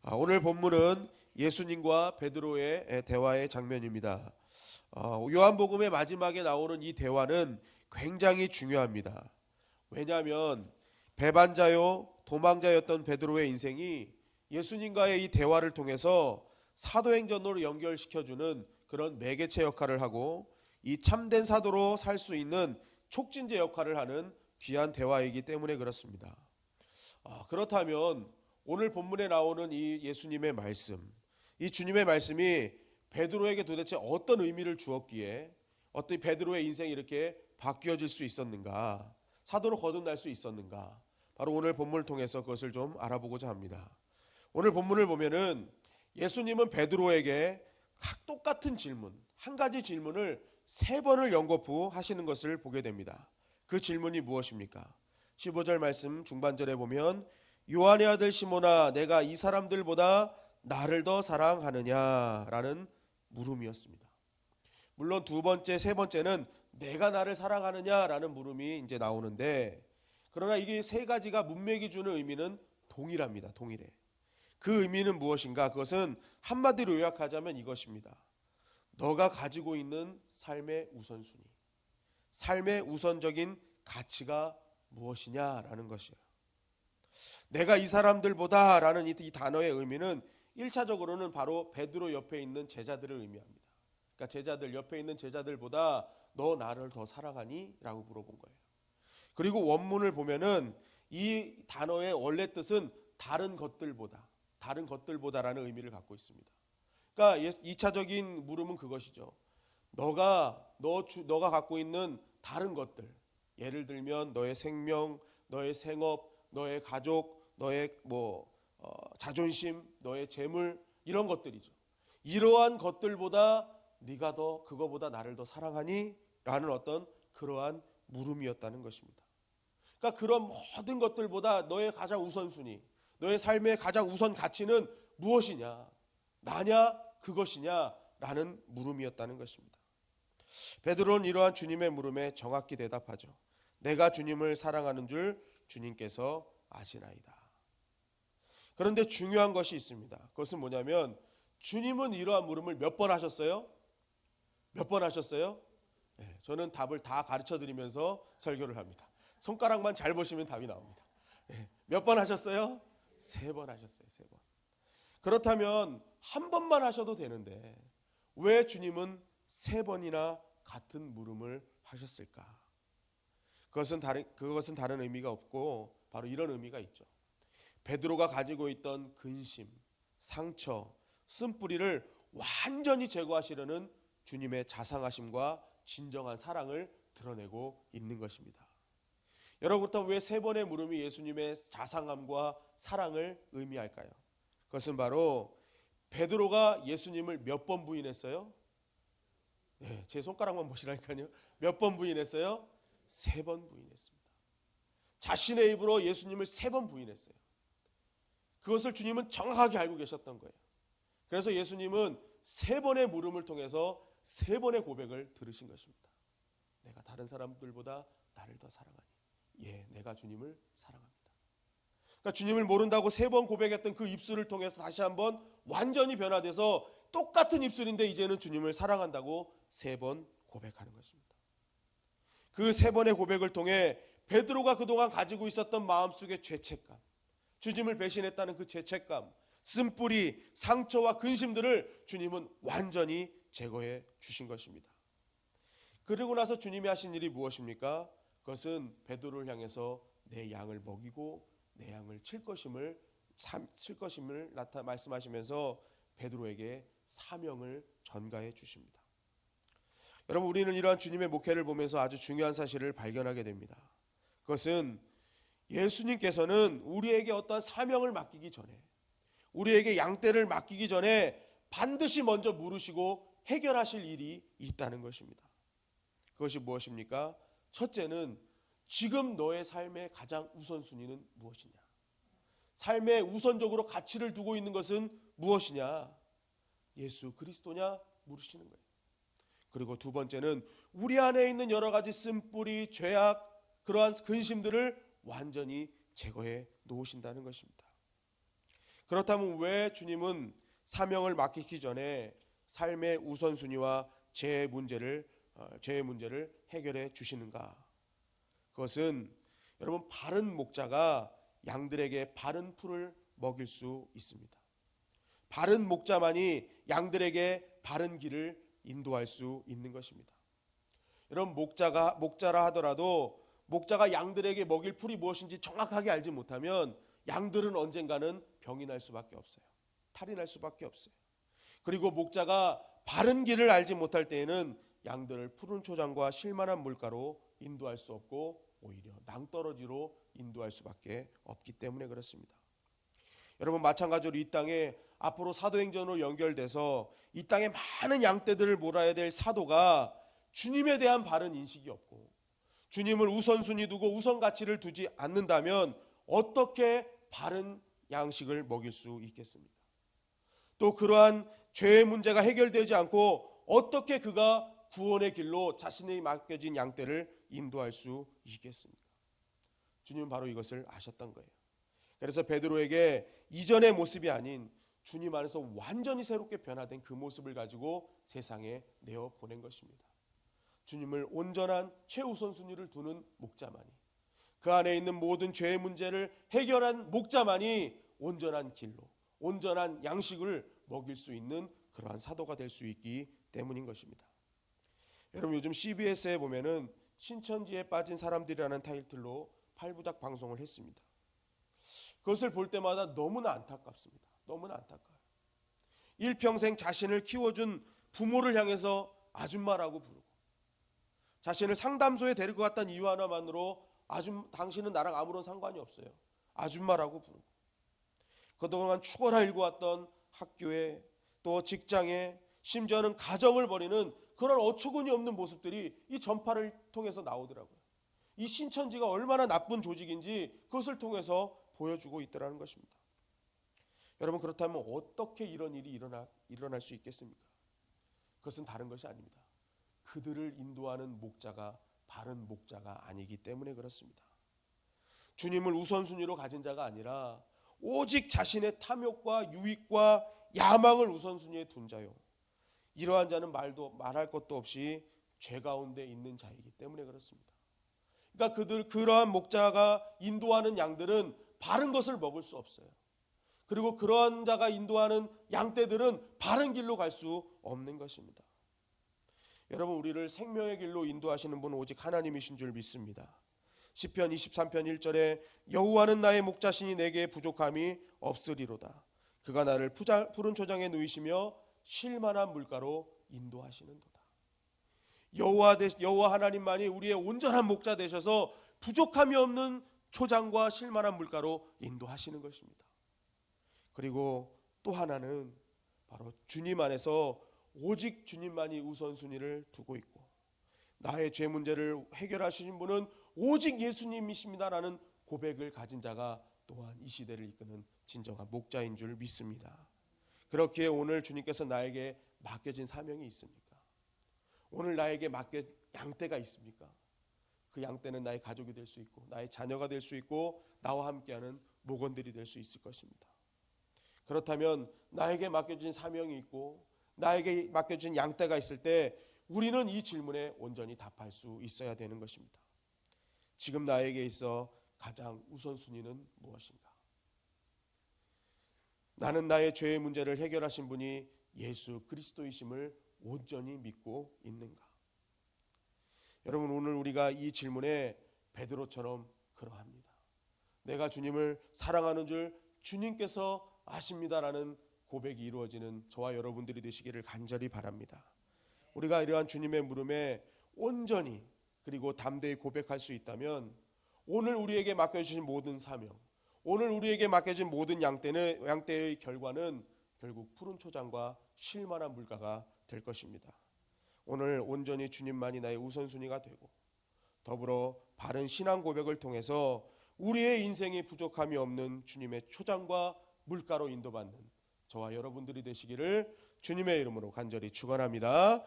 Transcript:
오늘 본문은 예수님과 베드로의 대화의 장면입니다. 요한복음의 마지막에 나오는 이 대화는 굉장히 중요합니다. 왜냐하면 배반자요 도망자였던 베드로의 인생이 예수님과의 이 대화를 통해서 사도행전으로 연결시켜주는 그런 매개체 역할을 하고 이 참된 사도로 살 수 있는 촉진제 역할을 하는 귀한 대화이기 때문에 그렇습니다. 그렇다면 오늘 본문에 나오는 이 예수님의 말씀, 이 주님의 말씀이 베드로에게 도대체 어떤 의미를 주었기에 어떤 베드로의 인생이 이렇게 바뀌어질 수 있었는가, 사도로 거듭날 수 있었는가, 바로 오늘 본문을 통해서 그것을 좀 알아보고자 합니다. 오늘 본문을 보면은 예수님은 베드로에게 똑같은 질문, 한 가지 질문을 3번을 연거푸 하시는 것을 보게 됩니다. 그 질문이 무엇입니까? 15절 말씀 중반절에 보면 요한의 아들 시몬아 내가 이 사람들보다 나를 더 사랑하느냐라는 물음이었습니다. 물론 두 번째, 세 번째는 내가 나를 사랑하느냐라는 물음이 이제 나오는데, 그러나 이게 세 가지가 문맥이 주는 의미는 동일합니다. 동일해. 그 의미는 무엇인가? 그것은 한마디로 요약하자면 이것입니다. 너가 가지고 있는 삶의 우선순위, 삶의 우선적인 가치가 무엇이냐라는 것이에요. 내가 이 사람들보다 라는 이 단어의 의미는 1차적으로는 바로 베드로 옆에 있는 제자들을 의미합니다. 그러니까 제자들, 옆에 있는 제자들보다 너 나를 더 사랑하니? 라고 물어본 거예요. 그리고 원문을 보면은 이 단어의 원래 뜻은 다른 것들보다라는 의미를 갖고 있습니다. 그러니까 2차적인 물음은 그것이죠. 너가 갖고 있는 다른 것들, 예를 들면 너의 생명, 너의 생업, 너의 가족, 너의 자존심, 너의 재물, 이런 것들이죠. 이러한 것들보다 네가 그거보다 나를 더 사랑하니? 라는 어떤 그러한 물음이었다는 것입니다. 그러니까 그런 모든 것들보다 너의 가장 우선순위, 너의 삶의 가장 우선 가치는 무엇이냐? 나냐? 그것이냐? 라는 물음이었다는 것입니다. 베드로는 이러한 주님의 물음에 정확히 대답하죠. 내가 주님을 사랑하는 줄 주님께서 아시나이다. 그런데 중요한 것이 있습니다. 그것은 뭐냐면 주님은 이러한 물음을 몇 번 하셨어요? 몇 번 하셨어요? 네, 저는 답을 다 가르쳐 드리면서 설교를 합니다. 손가락만 잘 보시면 답이 나옵니다. 네, 몇 번 하셨어요? 3번 하셨어요. 3번. 그렇다면 한 번만 하셔도 되는데 왜 주님은 3번이나 같은 물음을 하셨을까? 그것은 다른 의미가 없고 바로 이런 의미가 있죠. 베드로가 가지고 있던 근심, 상처, 쓴뿌리를 완전히 제거하시려는 주님의 자상하심과 진정한 사랑을 드러내고 있는 것입니다. 여러분, 그렇다면 왜 3번의 물음이 예수님의 자상함과 사랑을 의미할까요? 그것은 바로 베드로가 예수님을 몇 번 부인했어요? 네, 제 손가락만 보시라니까요. 몇 번 부인했어요? 3번 부인했습니다. 자신의 입으로 예수님을 3번 부인했어요. 그것을 주님은 정확하게 알고 계셨던 거예요. 그래서 예수님은 3번의 물음을 통해서 3번의 고백을 들으신 것입니다. 내가 다른 사람들보다 나를 더 사랑하니? 예, 내가 주님을 사랑합니다. 그러니까 주님을 모른다고 3번 고백했던 그 입술을 통해서 다시 한번 완전히 변화돼서 똑같은 입술인데 이제는 주님을 사랑한다고 3번 고백하는 것입니다. 그 3번의 고백을 통해 베드로가 그동안 가지고 있었던 마음속의 죄책감, 주님을 배신했다는 그 죄책감, 쓴뿌리, 상처와 근심들을 주님은 완전히 제거해 주신 것입니다. 그러고 나서 주님이 하신 일이 무엇입니까? 그것은 베드로를 향해서 내 양을 먹이고 내 양을 칠 것임을 말씀하시면서 베드로에게 사명을 전가해 주십니다. 여러분, 우리는 이러한 주님의 목회를 보면서 아주 중요한 사실을 발견하게 됩니다. 그것은 예수님께서는 우리에게 어떤 사명을 맡기기 전에, 우리에게 양떼를 맡기기 전에 반드시 먼저 물으시고 해결하실 일이 있다는 것입니다. 그것이 무엇입니까? 첫째는 지금 너의 삶의 가장 우선순위는 무엇이냐? 삶에 우선적으로 가치를 두고 있는 것은 무엇이냐? 예수 그리스도냐? 물으시는 거예요. 그리고 두 번째는 우리 안에 있는 여러 가지 쓴뿌리, 죄악, 그러한 근심들을 완전히 제거해 놓으신다는 것입니다. 그렇다면 왜 주님은 사명을 맡기기 전에 삶의 우선순위와 죄의 문제를 해결해 주시는가? 그것은 여러분, 바른 목자가 양들에게 바른 풀을 먹일 수 있습니다. 바른 목자만이 양들에게 바른 길을 인도할 수 있는 것입니다. 여러분, 목자라 하더라도 목자가 양들에게 먹일 풀이 무엇인지 정확하게 알지 못하면 양들은 언젠가는 병이 날 수밖에 없어요. 탈이 날 수밖에 없어요. 그리고 목자가 바른 길을 알지 못할 때에는 양들을 푸른 초장과 쉴만한 물가로 인도할 수 없고 오히려 낭떠러지로 인도할 수밖에 없기 때문에 그렇습니다. 여러분, 마찬가지로 이 땅에 앞으로 사도행전으로 연결돼서 이 땅에 많은 양떼들을 몰아야 될 사도가 주님에 대한 바른 인식이 없고 주님을 우선순위 두고 우선 가치를 두지 않는다면 어떻게 바른 양식을 먹일 수 있겠습니까? 또 그러한 죄의 문제가 해결되지 않고 어떻게 그가 구원의 길로 자신이 맡겨진 양떼를 인도할 수 있겠습니까? 주님은 바로 이것을 아셨던 거예요. 그래서 베드로에게 이전의 모습이 아닌 주님 안에서 완전히 새롭게 변화된 그 모습을 가지고 세상에 내어 보낸 것입니다. 주님을 온전한 최우선순위를 두는 목자만이, 그 안에 있는 모든 죄의 문제를 해결한 목자만이 온전한 길로, 온전한 양식을 먹일 수 있는 그러한 사도가 될 수 있기 때문인 것입니다. 여러분, 요즘 CBS에 보면은 신천지에 빠진 사람들이라는 타이틀로 8부작 방송을 했습니다. 그것을 볼 때마다 너무나 안타깝습니다. 너무나 안타까워요. 일평생 자신을 키워준 부모를 향해서 아줌마라고 부르고, 자신을 상담소에 데리고 갔다는 이유 하나만으로 당신은 나랑 아무런 상관이 없어요, 아줌마라고 부르고, 그동안 죽어라 일궈왔던 학교에, 또 직장에, 심지어는 가정을 버리는 그런 어처구니 없는 모습들이 이 전파를 통해서 나오더라고요. 이 신천지가 얼마나 나쁜 조직인지 그것을 통해서 보여주고 있더라는 것입니다. 여러분, 그렇다면 어떻게 이런 일이 일어날 수 있겠습니까? 그것은 다른 것이 아닙니다. 그들을 인도하는 목자가 바른 목자가 아니기 때문에 그렇습니다. 주님을 우선순위로 가진 자가 아니라 오직 자신의 탐욕과 유익과 야망을 우선순위에 둔 자요, 이러한 자는 말할 것도 없이 죄 가운데 있는 자이기 때문에 그렇습니다. 그러니까 그러한 목자가 인도하는 양들은 바른 것을 먹을 수 없어요. 그리고 그러한 자가 인도하는 양떼들은 바른 길로 갈 수 없는 것입니다. 여러분, 우리를 생명의 길로 인도하시는 분은 오직 하나님이신 줄 믿습니다. 시편 23편 1절에 여호와는 나의 목자시니 내게 부족함이 없으리로다. 그가 나를 푸른 초장에 누이시며 쉴만한 물가로 인도하시는도다. 여호와 하나님만이 우리의 온전한 목자 되셔서 부족함이 없는 초장과 쉴만한 물가로 인도하시는 것입니다. 그리고 또 하나는 바로 주님 안에서 오직 주님만이 우선순위를 두고 있고, 나의 죄 문제를 해결하시는 분은 오직 예수님이십니다라는 고백을 가진 자가 또한 이 시대를 이끄는 진정한 목자인 줄 믿습니다. 그렇기에 오늘 주님께서 나에게 맡겨진 사명이 있습니까? 오늘 나에게 맡겨 양떼가 있습니까? 그 양떼는 나의 가족이 될 수 있고 나의 자녀가 될 수 있고 나와 함께하는 목원들이 될 수 있을 것입니다. 그렇다면 나에게 맡겨진 사명이 있고 나에게 맡겨진 양떼가 있을 때 우리는 이 질문에 온전히 답할 수 있어야 되는 것입니다. 지금 나에게 있어 가장 우선순위는 무엇인가? 나는 나의 죄의 문제를 해결하신 분이 예수 그리스도이심을 온전히 믿고 있는가? 여러분, 오늘 우리가 이 질문에 베드로처럼 그러합니다. 내가 주님을 사랑하는 줄 주님께서 아십니다라는 고백이 이루어지는 저와 여러분들이 되시기를 간절히 바랍니다. 우리가 이러한 주님의 물음에 온전히 그리고 담대히 고백할 수 있다면 오늘 우리에게 맡겨주신 모든 사명, 오늘 우리에게 맡겨진 모든 양떼의 결과는 결국 푸른 초장과 쉴만한 물가가 될 것입니다. 오늘 온전히 주님만이 나의 우선순위가 되고 더불어 바른 신앙 고백을 통해서 우리의 인생에 부족함이 없는 주님의 초장과 물가로 인도받는 저와 여러분들이 되시기를 주님의 이름으로 간절히 축원합니다.